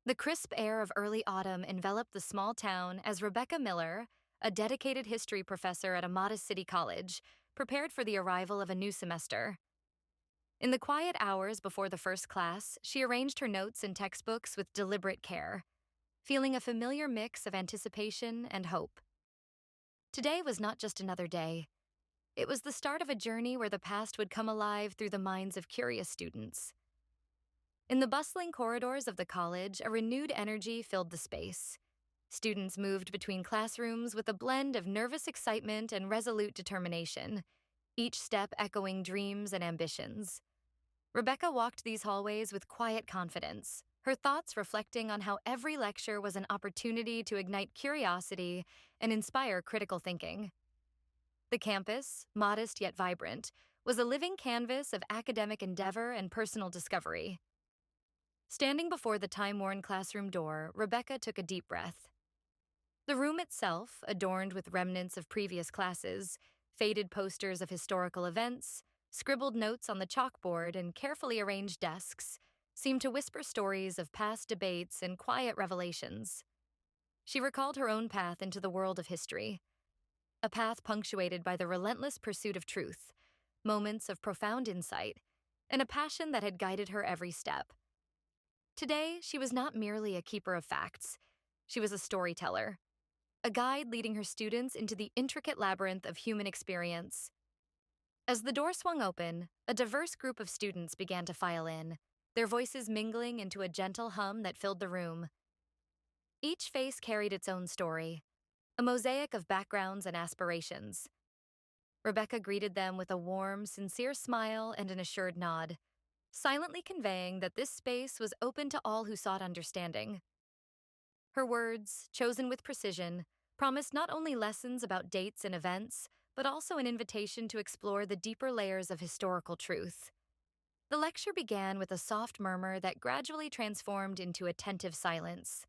The crisp air of early autumn enveloped the small town as Rebecca Miller, a dedicated history professor at a modest city college, prepared for the arrival of a new semester. In the quiet hours before the first class, she arranged her notes and textbooks with deliberate care, feeling a familiar mix of anticipation and hope. Today was not just another day. It was the start of a journey where the past would come alive through the minds of curious students. In the bustling corridors of the college, a renewed energy filled the space. Students moved between classrooms with a blend of nervous excitement and resolute determination, each step echoing dreams and ambitions. Rebecca walked these hallways with quiet confidence, her thoughts reflecting on how every lecture was an opportunity to ignite curiosity and inspire critical thinking. The campus, modest yet vibrant, was a living canvas of academic endeavor and personal discovery. Standing before the time-worn classroom door, Rebecca took a deep breath. The room itself, adorned with remnants of previous classes, faded posters of historical events, scribbled notes on the chalkboard, and carefully arranged desks, seemed to whisper stories of past debates and quiet revelations. She recalled her own path into the world of history, a path punctuated by the relentless pursuit of truth, moments of profound insight, and a passion that had guided her every step. Today, she was not merely a keeper of facts. She was a storyteller, a guide leading her students into the intricate labyrinth of human experience. As the door swung open, a diverse group of students began to file in, their voices mingling into a gentle hum that filled the room. Each face carried its own story, a mosaic of backgrounds and aspirations. Rebecca greeted them with a warm, sincere smile and an assured nod, silently conveying that this space was open to all who sought understanding. Her words, chosen with precision, promised not only lessons about dates and events, but also an invitation to explore the deeper layers of historical truth. The lecture began with a soft murmur that gradually transformed into attentive silence.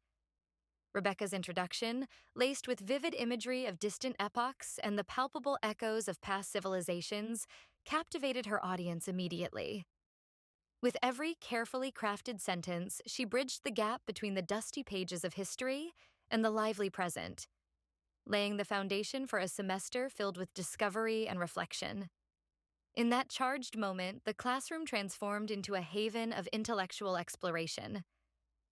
Rebecca's introduction, laced with vivid imagery of distant epochs and the palpable echoes of past civilizations, captivated her audience immediately. With every carefully crafted sentence, she bridged the gap between the dusty pages of history and the lively present, laying the foundation for a semester filled with discovery and reflection. In that charged moment, the classroom transformed into a haven of intellectual exploration,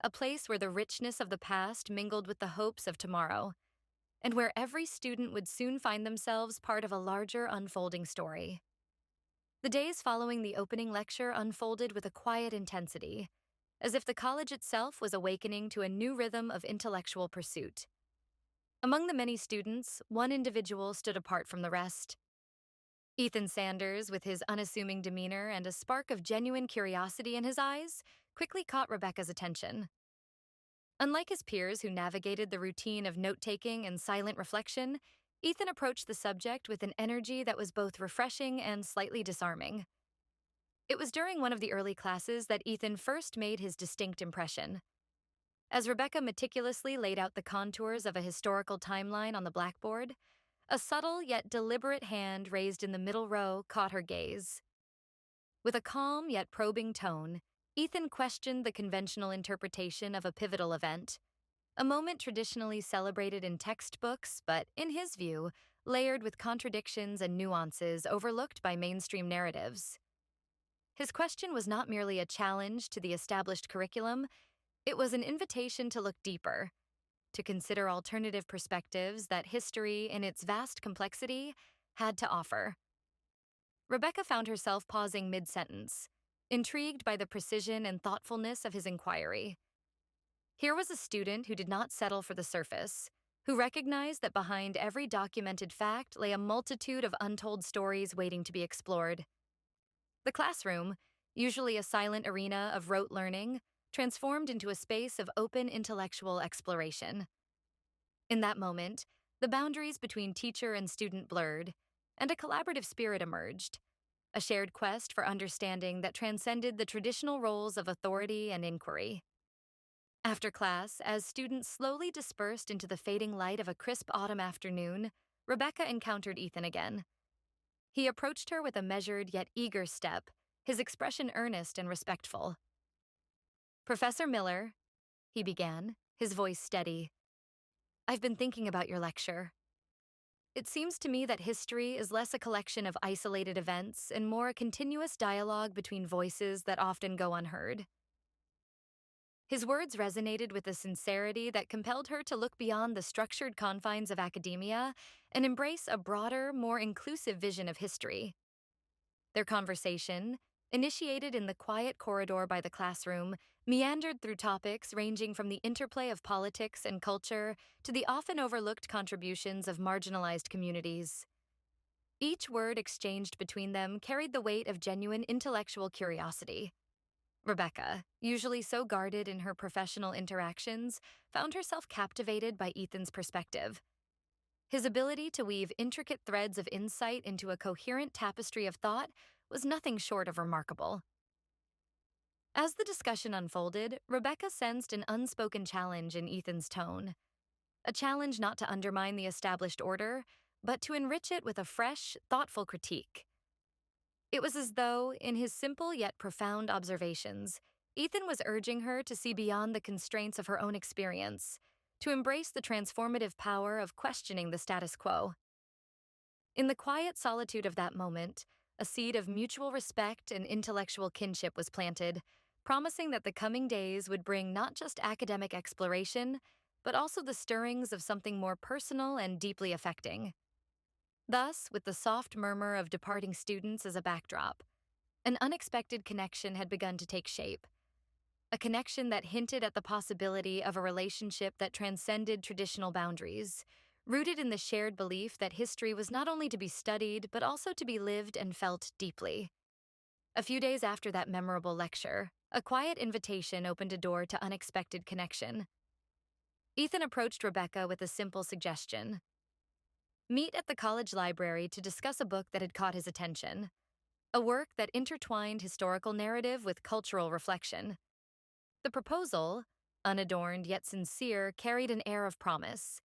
a place where the richness of the past mingled with the hopes of tomorrow, and where every student would soon find themselves part of a larger unfolding story. The days following the opening lecture unfolded with a quiet intensity, as if the college itself was awakening to a new rhythm of intellectual pursuit. Among the many students, one individual stood apart from the rest. Ethan Sanders, with his unassuming demeanor and a spark of genuine curiosity in his eyes, quickly caught Rebecca's attention. Unlike his peers who navigated the routine of note-taking and silent reflection, Ethan approached the subject with an energy that was both refreshing and slightly disarming. It was during one of the early classes that Ethan first made his distinct impression. As Rebecca meticulously laid out the contours of a historical timeline on the blackboard, a subtle yet deliberate hand raised in the middle row caught her gaze. With a calm yet probing tone, Ethan questioned the conventional interpretation of a pivotal event, a moment traditionally celebrated in textbooks, but, in his view, layered with contradictions and nuances overlooked by mainstream narratives. His question was not merely a challenge to the established curriculum, it was an invitation to look deeper, to consider alternative perspectives that history, in its vast complexity, had to offer. Rebecca found herself pausing mid-sentence, intrigued by the precision and thoughtfulness of his inquiry. Here was a student who did not settle for the surface, who recognized that behind every documented fact lay a multitude of untold stories waiting to be explored. The classroom, usually a silent arena of rote learning, transformed into a space of open intellectual exploration. In that moment, the boundaries between teacher and student blurred, and a collaborative spirit emerged, a shared quest for understanding that transcended the traditional roles of authority and inquiry. After class, as students slowly dispersed into the fading light of a crisp autumn afternoon, Rebecca encountered Ethan again. He approached her with a measured yet eager step, his expression earnest and respectful. "Professor Miller," he began, his voice steady. "I've been thinking about your lecture. It seems to me that history is less a collection of isolated events and more a continuous dialogue between voices that often go unheard." His words resonated with a sincerity that compelled her to look beyond the structured confines of academia and embrace a broader, more inclusive vision of history. Their conversation, initiated in the quiet corridor by the classroom, meandered through topics ranging from the interplay of politics and culture to the often overlooked contributions of marginalized communities. Each word exchanged between them carried the weight of genuine intellectual curiosity. Rebecca, usually so guarded in her professional interactions, found herself captivated by Ethan's perspective. His ability to weave intricate threads of insight into a coherent tapestry of thought was nothing short of remarkable. As the discussion unfolded, Rebecca sensed an unspoken challenge in Ethan's tone. A challenge not to undermine the established order, but to enrich it with a fresh, thoughtful critique. It was as though, in his simple yet profound observations, Ethan was urging her to see beyond the constraints of her own experience, to embrace the transformative power of questioning the status quo. In the quiet solitude of that moment, a seed of mutual respect and intellectual kinship was planted, promising that the coming days would bring not just academic exploration, but also the stirrings of something more personal and deeply affecting. Thus, with the soft murmur of departing students as a backdrop, an unexpected connection had begun to take shape. A connection that hinted at the possibility of a relationship that transcended traditional boundaries, rooted in the shared belief that history was not only to be studied, but also to be lived and felt deeply. A few days after that memorable lecture, a quiet invitation opened a door to unexpected connection. Ethan approached Rebecca with a simple suggestion. Meet at the college library to discuss a book that had caught his attention, a work that intertwined historical narrative with cultural reflection. The proposal, unadorned yet sincere, carried an air of promise,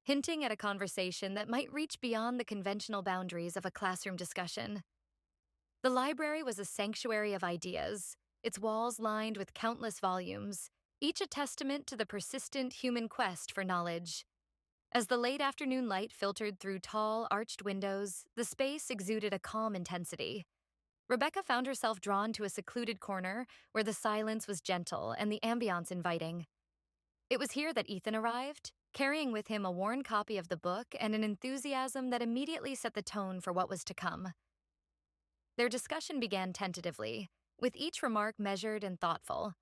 hinting at a conversation that might reach beyond the conventional boundaries of a classroom discussion. The library was a sanctuary of ideas, its walls lined with countless volumes, each a testament to the persistent human quest for knowledge. As the late afternoon light filtered through tall, arched windows, the space exuded a calm intensity. Rebecca found herself drawn to a secluded corner where the silence was gentle and the ambiance inviting. It was here that Ethan arrived, carrying with him a worn copy of the book and an enthusiasm that immediately set the tone for what was to come. Their discussion began tentatively, with each remark measured and thoughtful.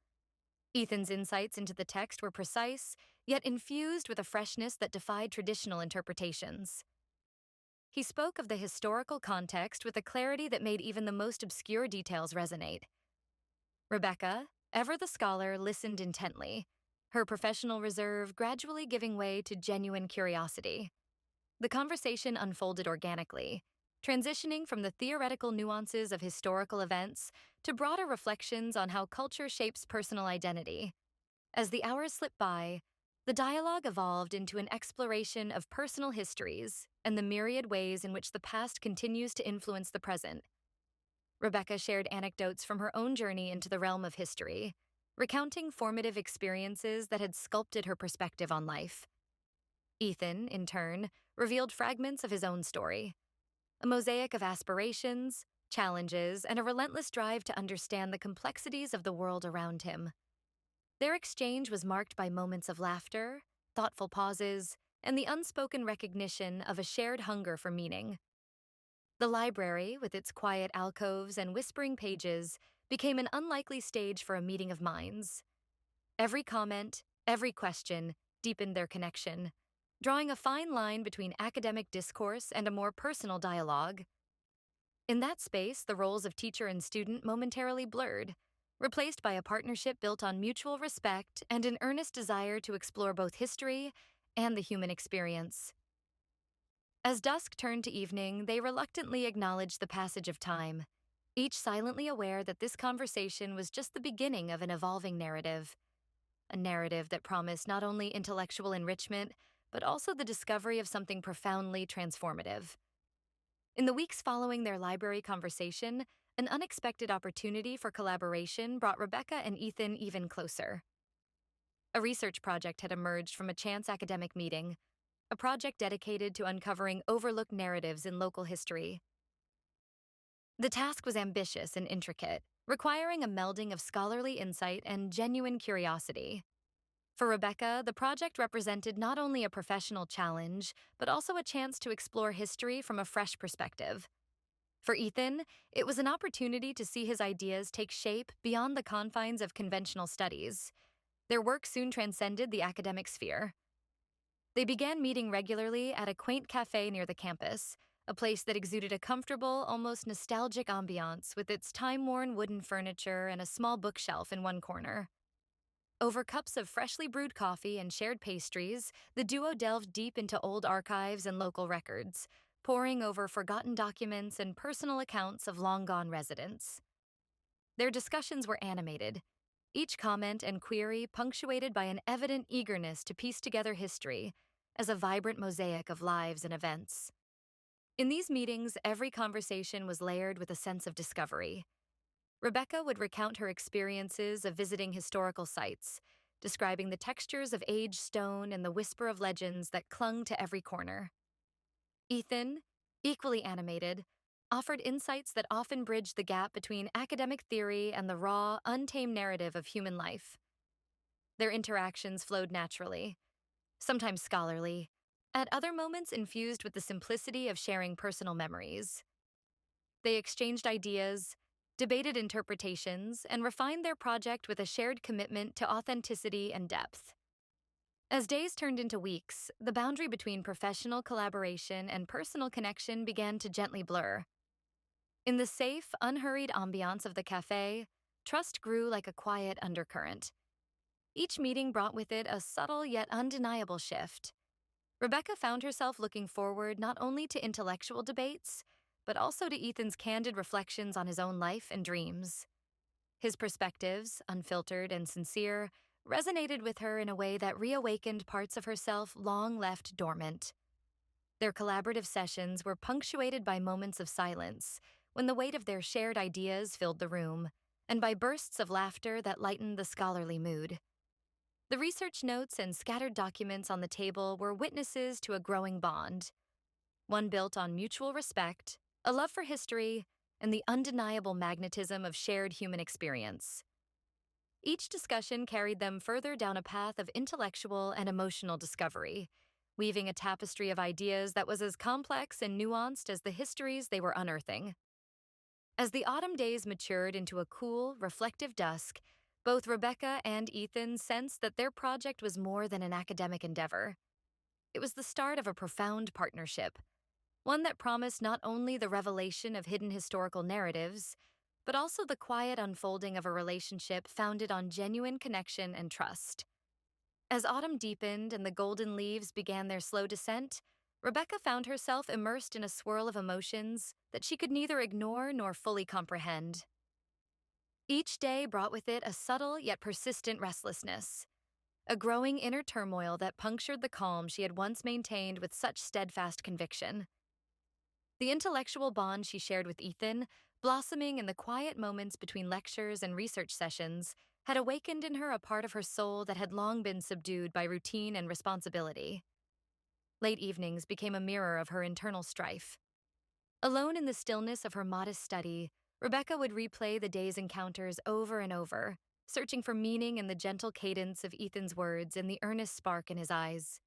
Ethan's insights into the text were precise, yet infused with a freshness that defied traditional interpretations. He spoke of the historical context with a clarity that made even the most obscure details resonate. Rebecca, ever the scholar, listened intently, her professional reserve gradually giving way to genuine curiosity. The conversation unfolded organically, transitioning from the theoretical nuances of historical events to broader reflections on how culture shapes personal identity. As the hours slipped by, the dialogue evolved into an exploration of personal histories and the myriad ways in which the past continues to influence the present. Rebecca shared anecdotes from her own journey into the realm of history, recounting formative experiences that had sculpted her perspective on life. Ethan, in turn, revealed fragments of his own story, a mosaic of aspirations, challenges, and a relentless drive to understand the complexities of the world around him. Their exchange was marked by moments of laughter, thoughtful pauses, and the unspoken recognition of a shared hunger for meaning. The library, with its quiet alcoves and whispering pages, became an unlikely stage for a meeting of minds. Every comment, every question, deepened their connection, drawing a fine line between academic discourse and a more personal dialogue. In that space, the roles of teacher and student momentarily blurred, replaced by a partnership built on mutual respect and an earnest desire to explore both history and the human experience. As dusk turned to evening, they reluctantly acknowledged the passage of time, each silently aware that this conversation was just the beginning of an evolving narrative, a narrative that promised not only intellectual enrichment, but also the discovery of something profoundly transformative. In the weeks following their library conversation, an unexpected opportunity for collaboration brought Rebecca and Ethan even closer. A research project had emerged from a chance academic meeting, a project dedicated to uncovering overlooked narratives in local history. The task was ambitious and intricate, requiring a melding of scholarly insight and genuine curiosity. For Rebecca, the project represented not only a professional challenge, but also a chance to explore history from a fresh perspective. For Ethan, it was an opportunity to see his ideas take shape beyond the confines of conventional studies. Their work soon transcended the academic sphere. They began meeting regularly at a quaint cafe near the campus, a place that exuded a comfortable, almost nostalgic ambiance with its time-worn wooden furniture and a small bookshelf in one corner. Over cups of freshly brewed coffee and shared pastries, the duo delved deep into old archives and local records, poring over forgotten documents and personal accounts of long-gone residents. Their discussions were animated, each comment and query punctuated by an evident eagerness to piece together history as a vibrant mosaic of lives and events. In these meetings, every conversation was layered with a sense of discovery. Rebecca would recount her experiences of visiting historical sites, describing the textures of aged stone and the whisper of legends that clung to every corner. Ethan, equally animated, offered insights that often bridged the gap between academic theory and the raw, untamed narrative of human life. Their interactions flowed naturally, sometimes scholarly, at other moments infused with the simplicity of sharing personal memories. They exchanged ideas, debated interpretations, and refined their project with a shared commitment to authenticity and depth. As days turned into weeks, the boundary between professional collaboration and personal connection began to gently blur. In the safe, unhurried ambiance of the cafe, trust grew like a quiet undercurrent. Each meeting brought with it a subtle yet undeniable shift. Rebecca found herself looking forward not only to intellectual debates, but also to Ethan's candid reflections on his own life and dreams. His perspectives, unfiltered and sincere, resonated with her in a way that reawakened parts of herself long left dormant. Their collaborative sessions were punctuated by moments of silence, when the weight of their shared ideas filled the room, and by bursts of laughter that lightened the scholarly mood. The research notes and scattered documents on the table were witnesses to a growing bond, one built on mutual respect, a love for history, and the undeniable magnetism of shared human experience. Each discussion carried them further down a path of intellectual and emotional discovery, weaving a tapestry of ideas that was as complex and nuanced as the histories they were unearthing. As the autumn days matured into a cool, reflective dusk, both Rebecca and Ethan sensed that their project was more than an academic endeavor. It was the start of a profound partnership, one that promised not only the revelation of hidden historical narratives, but also the quiet unfolding of a relationship founded on genuine connection and trust. As autumn deepened and the golden leaves began their slow descent, Rebecca found herself immersed in a swirl of emotions that she could neither ignore nor fully comprehend. Each day brought with it a subtle yet persistent restlessness, a growing inner turmoil that punctured the calm she had once maintained with such steadfast conviction. The intellectual bond she shared with Ethan, blossoming in the quiet moments between lectures and research sessions, had awakened in her a part of her soul that had long been subdued by routine and responsibility. Late evenings became a mirror of her internal strife. Alone in the stillness of her modest study, Rebecca would replay the day's encounters over and over, searching for meaning in the gentle cadence of Ethan's words and the earnest spark in his eyes.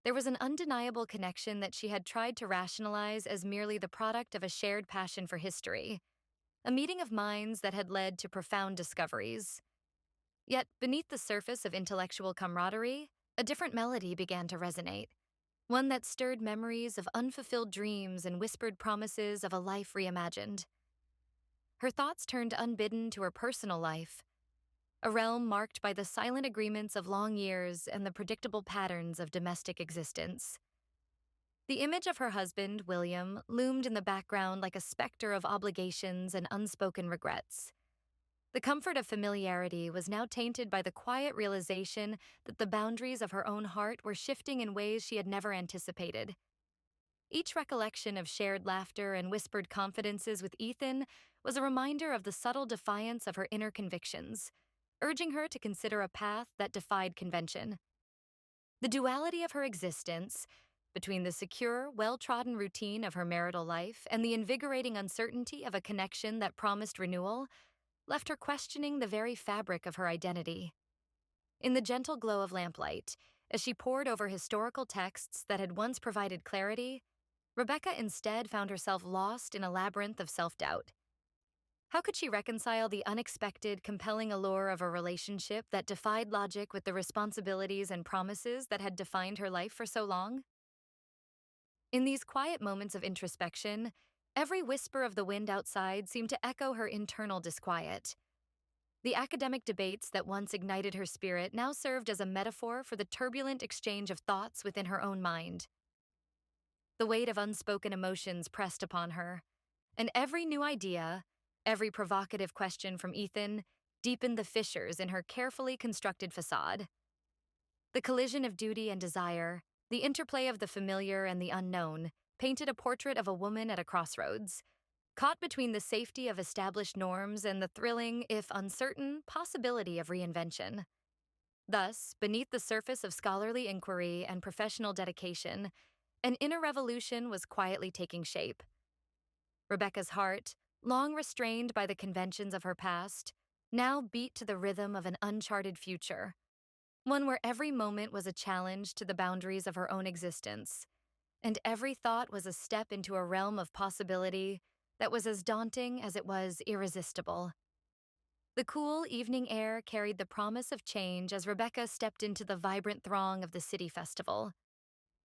There was an undeniable connection that she had tried to rationalize as merely the product of a shared passion for history, a meeting of minds that had led to profound discoveries. Yet, beneath the surface of intellectual camaraderie, a different melody began to resonate, one that stirred memories of unfulfilled dreams and whispered promises of a life reimagined. Her thoughts turned unbidden to her personal life, a realm marked by the silent agreements of long years and the predictable patterns of domestic existence. The image of her husband, William, loomed in the background like a specter of obligations and unspoken regrets. The comfort of familiarity was now tainted by the quiet realization that the boundaries of her own heart were shifting in ways she had never anticipated. Each recollection of shared laughter and whispered confidences with Ethan was a reminder of the subtle defiance of her inner convictions, urging her to consider a path that defied convention. The duality of her existence, between the secure, well-trodden routine of her marital life and the invigorating uncertainty of a connection that promised renewal, left her questioning the very fabric of her identity. In the gentle glow of lamplight, as she pored over historical texts that had once provided clarity, Rebecca instead found herself lost in a labyrinth of self-doubt. How could she reconcile the unexpected, compelling allure of a relationship that defied logic with the responsibilities and promises that had defined her life for so long? In these quiet moments of introspection, every whisper of the wind outside seemed to echo her internal disquiet. The academic debates that once ignited her spirit now served as a metaphor for the turbulent exchange of thoughts within her own mind. The weight of unspoken emotions pressed upon her, and every new idea, every provocative question from Ethan, deepened the fissures in her carefully constructed facade. The collision of duty and desire, the interplay of the familiar and the unknown, painted a portrait of a woman at a crossroads, caught between the safety of established norms and the thrilling, if uncertain, possibility of reinvention. Thus, beneath the surface of scholarly inquiry and professional dedication, an inner revolution was quietly taking shape. Rebecca's heart, long restrained by the conventions of her past, now beat to the rhythm of an uncharted future, one where every moment was a challenge to the boundaries of her own existence, and every thought was a step into a realm of possibility that was as daunting as it was irresistible. The cool evening air carried the promise of change as Rebecca stepped into the vibrant throng of the city festival.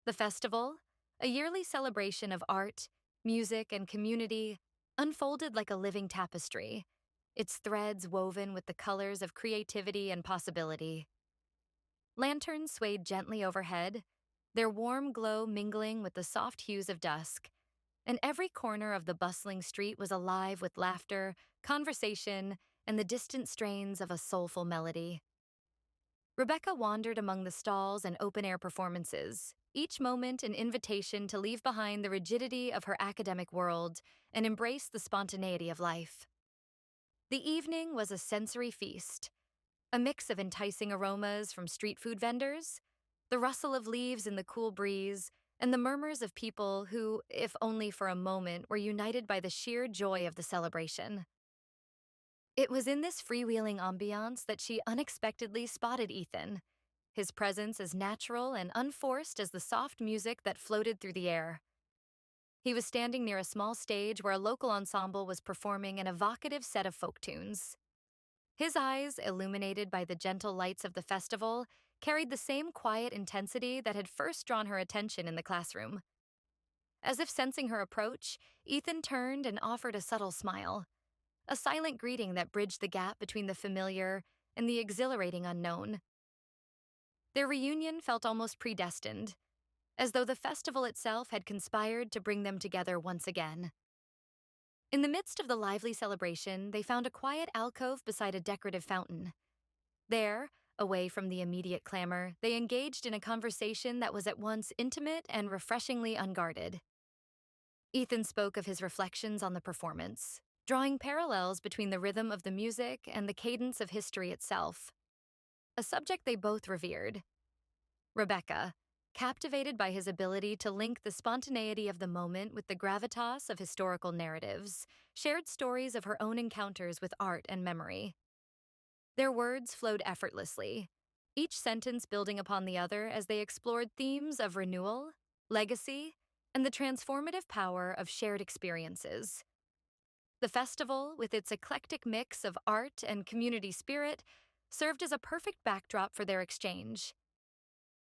The festival, a yearly celebration of art, music, and community, unfolded like a living tapestry, its threads woven with the colors of creativity and possibility. Lanterns swayed gently overhead, their warm glow mingling with the soft hues of dusk, and every corner of the bustling street was alive with laughter, conversation, and the distant strains of a soulful melody. Rebecca wandered among the stalls and open-air performances, each moment an invitation to leave behind the rigidity of her academic world and embrace the spontaneity of life. The evening was a sensory feast, a mix of enticing aromas from street food vendors, the rustle of leaves in the cool breeze, and the murmurs of people who, if only for a moment, were united by the sheer joy of the celebration. It was in this freewheeling ambiance that she unexpectedly spotted Ethan, his presence as natural and unforced as the soft music that floated through the air. He was standing near a small stage where a local ensemble was performing an evocative set of folk tunes. His eyes, illuminated by the gentle lights of the festival, carried the same quiet intensity that had first drawn her attention in the classroom. As if sensing her approach, Ethan turned and offered a subtle smile, a silent greeting that bridged the gap between the familiar and the exhilarating unknown. Their reunion felt almost predestined, as though the festival itself had conspired to bring them together once again. In the midst of the lively celebration, they found a quiet alcove beside a decorative fountain. There, away from the immediate clamor, they engaged in a conversation that was at once intimate and refreshingly unguarded. Ethan spoke of his reflections on the performance, drawing parallels between the rhythm of the music and the cadence of history itself, a subject they both revered. Rebecca, captivated by his ability to link the spontaneity of the moment with the gravitas of historical narratives, shared stories of her own encounters with art and memory. Their words flowed effortlessly, each sentence building upon the other as they explored themes of renewal, legacy, and the transformative power of shared experiences. The festival, with its eclectic mix of art and community spirit, served as a perfect backdrop for their exchange.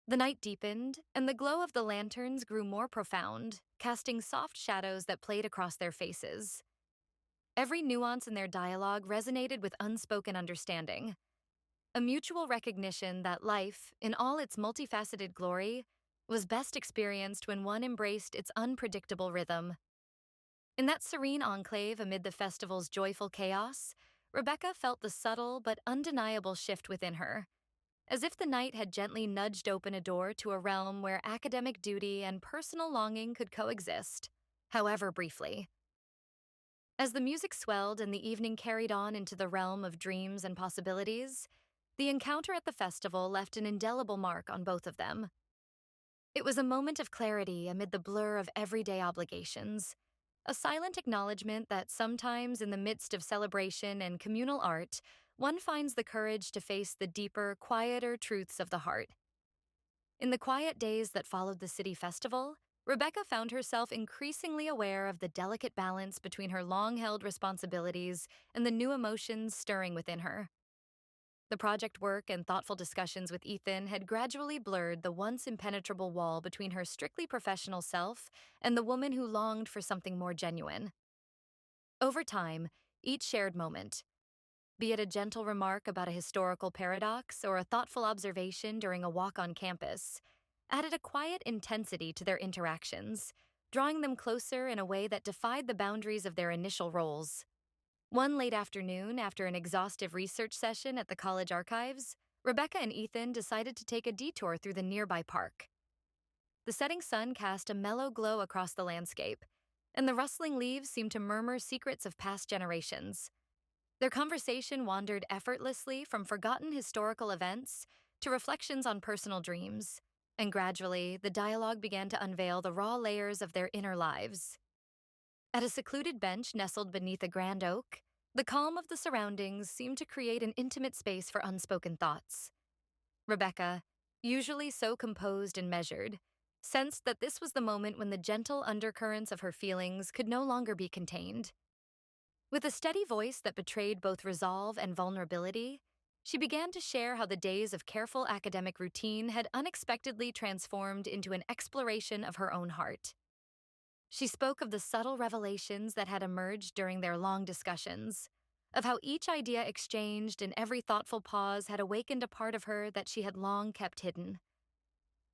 The night deepened, and the glow of the lanterns grew more profound, casting soft shadows that played across their faces. Every nuance in their dialogue resonated with unspoken understanding, a mutual recognition that life, in all its multifaceted glory, was best experienced when one embraced its unpredictable rhythm. In that serene enclave amid the festival's joyful chaos, Rebecca felt the subtle but undeniable shift within her, as if the night had gently nudged open a door to a realm where academic duty and personal longing could coexist, however briefly. As the music swelled and the evening carried on into the realm of dreams and possibilities, the encounter at the festival left an indelible mark on both of them. It was a moment of clarity amid the blur of everyday obligations, a silent acknowledgement that sometimes, in the midst of celebration and communal art, one finds the courage to face the deeper, quieter truths of the heart. In the quiet days that followed the city festival, Rebecca found herself increasingly aware of the delicate balance between her long held responsibilities and the new emotions stirring within her. The project work and thoughtful discussions with Ethan had gradually blurred the once impenetrable wall between her strictly professional self and the woman who longed for something more genuine. Over time, each shared moment, be it a gentle remark about a historical paradox or a thoughtful observation during a walk on campus, added a quiet intensity to their interactions, drawing them closer in a way that defied the boundaries of their initial roles. One late afternoon, after an exhaustive research session at the college archives, Rebecca and Ethan decided to take a detour through the nearby park. The setting sun cast a mellow glow across the landscape, and the rustling leaves seemed to murmur secrets of past generations. Their conversation wandered effortlessly from forgotten historical events to reflections on personal dreams, and gradually, the dialogue began to unveil the raw layers of their inner lives. At a secluded bench nestled beneath a grand oak, the calm of the surroundings seemed to create an intimate space for unspoken thoughts. Rebecca, usually so composed and measured, sensed that this was the moment when the gentle undercurrents of her feelings could no longer be contained. With a steady voice that betrayed both resolve and vulnerability, she began to share how the days of careful academic routine had unexpectedly transformed into an exploration of her own heart. She spoke of the subtle revelations that had emerged during their long discussions, of how each idea exchanged and every thoughtful pause had awakened a part of her that she had long kept hidden.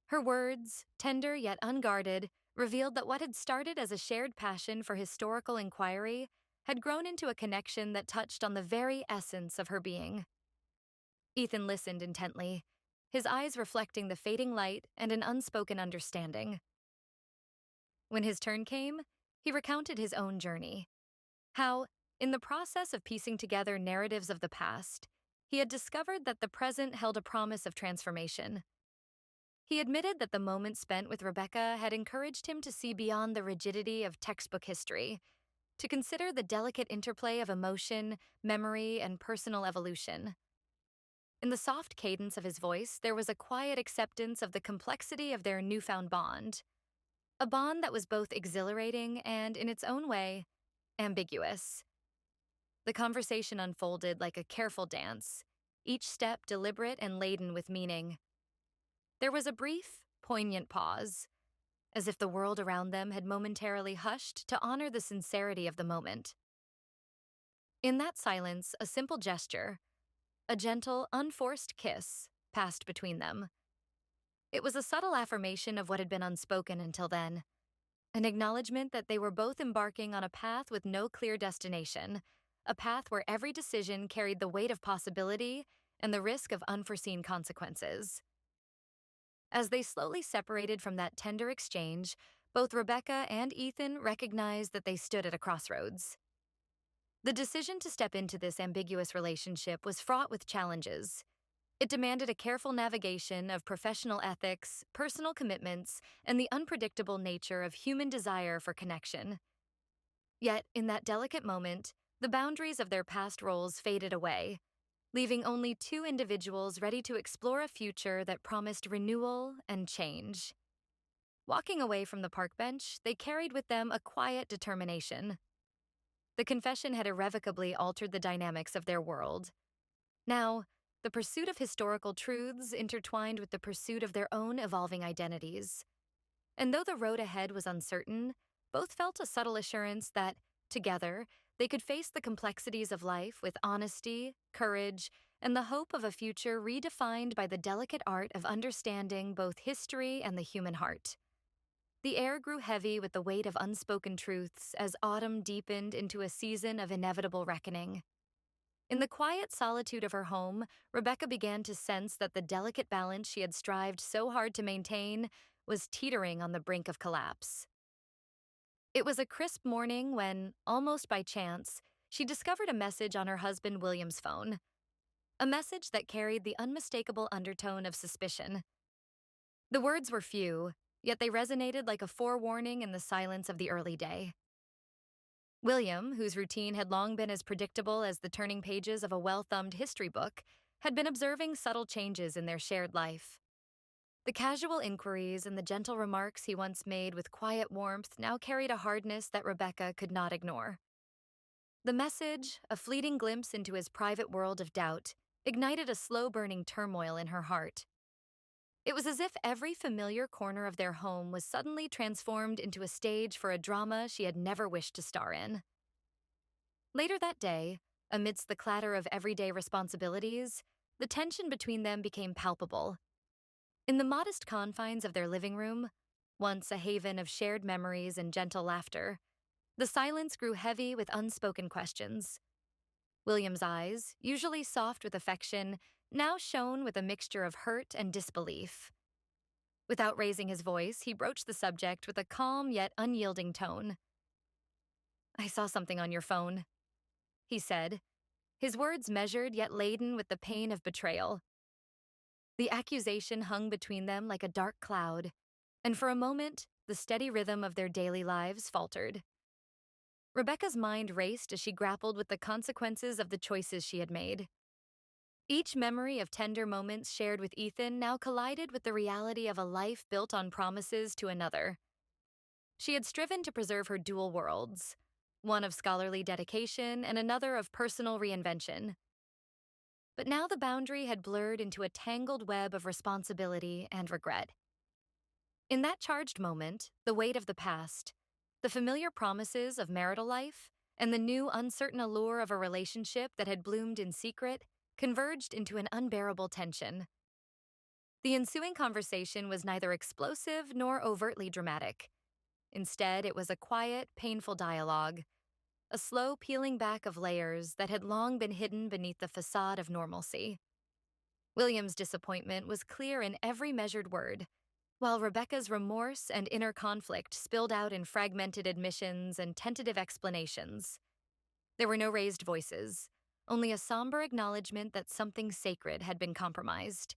Her words, tender yet unguarded, revealed that what had started as a shared passion for historical inquiry had grown into a connection that touched on the very essence of her being. Ethan listened intently, his eyes reflecting the fading light and an unspoken understanding. When his turn came, he recounted his own journey. How, in the process of piecing together narratives of the past, he had discovered that the present held a promise of transformation. He admitted that the moments spent with Rebecca had encouraged him to see beyond the rigidity of textbook history, to consider the delicate interplay of emotion, memory, and personal evolution. In the soft cadence of his voice, there was a quiet acceptance of the complexity of their newfound bond, a bond that was both exhilarating and, in its own way, ambiguous. The conversation unfolded like a careful dance, each step deliberate and laden with meaning. There was a brief, poignant pause, as if the world around them had momentarily hushed to honor the sincerity of the moment. In that silence, a simple gesture, a gentle, unforced kiss, passed between them. It was a subtle affirmation of what had been unspoken until then, an acknowledgement that they were both embarking on a path with no clear destination, a path where every decision carried the weight of possibility and the risk of unforeseen consequences. As they slowly separated from that tender exchange, both Rebecca and Ethan recognized that they stood at a crossroads. The decision to step into this ambiguous relationship was fraught with challenges. It demanded a careful navigation of professional ethics, personal commitments, and the unpredictable nature of human desire for connection. Yet, in that delicate moment, the boundaries of their past roles faded away, leaving only two individuals ready to explore a future that promised renewal and change. Walking away from the park bench, they carried with them a quiet determination. The confession had irrevocably altered the dynamics of their world. Now, the pursuit of historical truths intertwined with the pursuit of their own evolving identities. And though the road ahead was uncertain, both felt a subtle assurance that, together, they could face the complexities of life with honesty, courage, and the hope of a future redefined by the delicate art of understanding both history and the human heart. The air grew heavy with the weight of unspoken truths as autumn deepened into a season of inevitable reckoning. In the quiet solitude of her home, Rebecca began to sense that the delicate balance she had strived so hard to maintain was teetering on the brink of collapse. It was a crisp morning when, almost by chance, she discovered a message on her husband William's phone. A message that carried the unmistakable undertone of suspicion. The words were few, yet they resonated like a forewarning in the silence of the early day. William, whose routine had long been as predictable as the turning pages of a well-thumbed history book, had been observing subtle changes in their shared life. The casual inquiries and the gentle remarks he once made with quiet warmth now carried a hardness that Rebecca could not ignore. The message, a fleeting glimpse into his private world of doubt, ignited a slow-burning turmoil in her heart. It was as if every familiar corner of their home was suddenly transformed into a stage for a drama she had never wished to star in. Later that day, amidst the clatter of everyday responsibilities, the tension between them became palpable. In the modest confines of their living room, once a haven of shared memories and gentle laughter, the silence grew heavy with unspoken questions. William's eyes, usually soft with affection, now shone with a mixture of hurt and disbelief. Without raising his voice, he broached the subject with a calm yet unyielding tone. "I saw something on your phone," he said, his words measured yet laden with the pain of betrayal. The accusation hung between them like a dark cloud, and for a moment, the steady rhythm of their daily lives faltered. Rebecca's mind raced as she grappled with the consequences of the choices she had made. Each memory of tender moments shared with Ethan now collided with the reality of a life built on promises to another. She had striven to preserve her dual worlds, one of scholarly dedication and another of personal reinvention. But now the boundary had blurred into a tangled web of responsibility and regret. In that charged moment, the weight of the past, the familiar promises of marital life, and the new uncertain allure of a relationship that had bloomed in secret converged into an unbearable tension. The ensuing conversation was neither explosive nor overtly dramatic. Instead, it was a quiet, painful dialogue, a slow peeling back of layers that had long been hidden beneath the facade of normalcy. William's disappointment was clear in every measured word, while Rebecca's remorse and inner conflict spilled out in fragmented admissions and tentative explanations. There were no raised voices, only a somber acknowledgement that something sacred had been compromised.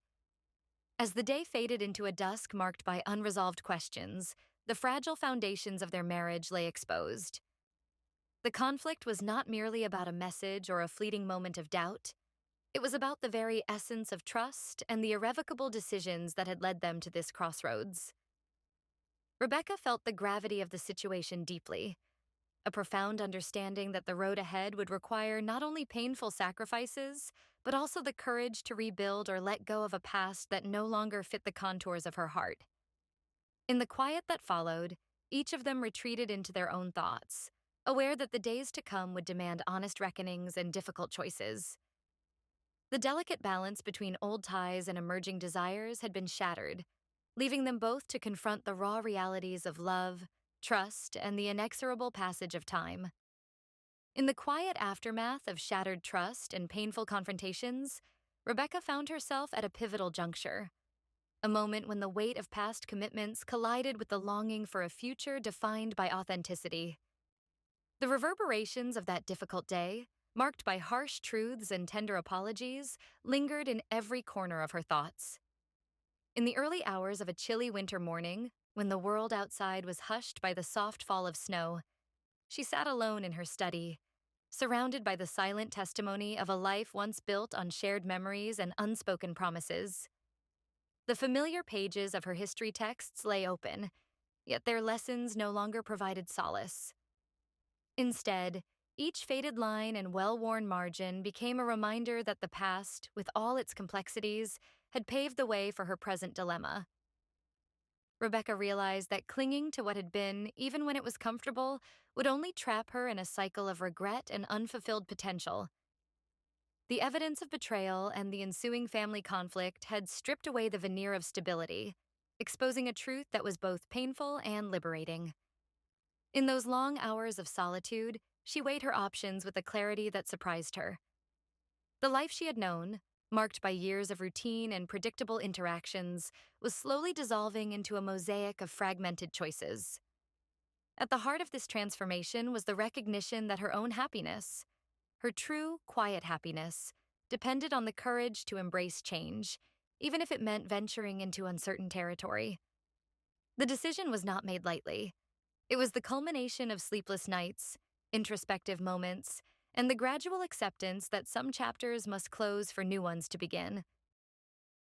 As the day faded into a dusk marked by unresolved questions, the fragile foundations of their marriage lay exposed. The conflict was not merely about a message or a fleeting moment of doubt. It was about the very essence of trust and the irrevocable decisions that had led them to this crossroads. Rebecca felt the gravity of the situation deeply, a profound understanding that the road ahead would require not only painful sacrifices, but also the courage to rebuild or let go of a past that no longer fit the contours of her heart. In the quiet that followed, each of them retreated into their own thoughts, aware that the days to come would demand honest reckonings and difficult choices. The delicate balance between old ties and emerging desires had been shattered, leaving them both to confront the raw realities of love, trust, and the inexorable passage of time. In the quiet aftermath of shattered trust and painful confrontations, Rebecca found herself at a pivotal juncture, a moment when the weight of past commitments collided with the longing for a future defined by authenticity. The reverberations of that difficult day, marked by harsh truths and tender apologies, lingered in every corner of her thoughts. In the early hours of a chilly winter morning, when the world outside was hushed by the soft fall of snow, she sat alone in her study, surrounded by the silent testimony of a life once built on shared memories and unspoken promises. The familiar pages of her history texts lay open, yet their lessons no longer provided solace. Instead, each faded line and well-worn margin became a reminder that the past, with all its complexities, had paved the way for her present dilemma. Rebecca realized that clinging to what had been, even when it was comfortable, would only trap her in a cycle of regret and unfulfilled potential. The evidence of betrayal and the ensuing family conflict had stripped away the veneer of stability, exposing a truth that was both painful and liberating. In those long hours of solitude, she weighed her options with a clarity that surprised her. The life she had known, marked by years of routine and predictable interactions, was slowly dissolving into a mosaic of fragmented choices. At the heart of this transformation was the recognition that her own happiness, her true, quiet happiness, depended on the courage to embrace change, even if it meant venturing into uncertain territory. The decision was not made lightly. It was the culmination of sleepless nights, introspective moments, and the gradual acceptance that some chapters must close for new ones to begin.